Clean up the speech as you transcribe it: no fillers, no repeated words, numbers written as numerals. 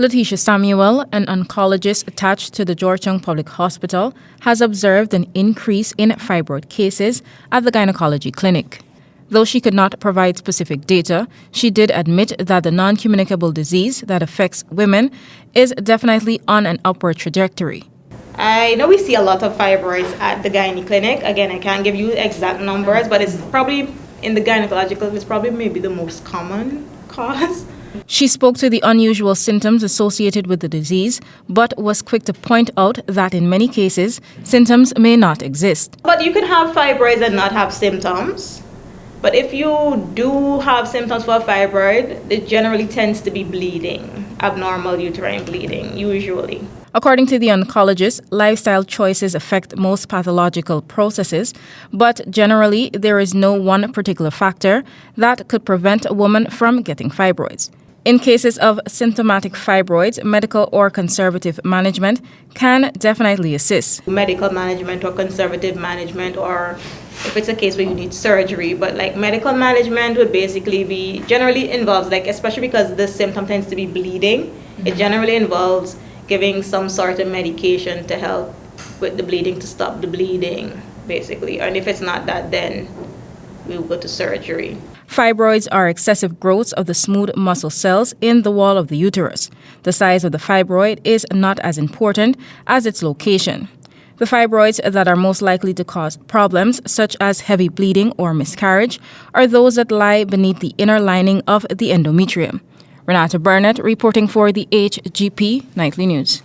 Letitia Samuel, an oncologist attached to the Georgetown Public Hospital, has observed an increase in fibroid cases at the gynecology clinic. Though she could not provide specific data, she did admit that the non-communicable disease that affects women is definitely on an upward trajectory. I know we see a lot of fibroids at the gynae clinic. Again, I can't give you exact numbers, but it's probably in the gynecological, it's probably maybe the most common cause. She spoke to the unusual symptoms associated with the disease, but was quick to point out that in many cases, symptoms may not exist. But you can have fibroids and not have symptoms. But if you do have symptoms for a fibroid, it generally tends to be bleeding, abnormal uterine bleeding, usually. According to the oncologist, lifestyle choices affect most pathological processes, but generally there is no one particular factor that could prevent a woman from getting fibroids. In cases of symptomatic fibroids, medical or conservative management can definitely assist. Medical management or conservative management, or if it's a case where you need surgery, but like medical management would basically be, generally involves, like especially because this symptom tends to be bleeding, it generally involves giving some sort of medication to help with the bleeding, to stop the bleeding, basically. And if it's not that, then we'll go to surgery. Fibroids are excessive growths of the smooth muscle cells in the wall of the uterus. The size of the fibroid is not as important as its location. The fibroids that are most likely to cause problems, such as heavy bleeding or miscarriage, are those that lie beneath the inner lining of the endometrium. Renata Burnette reporting for the HGP Nightly News.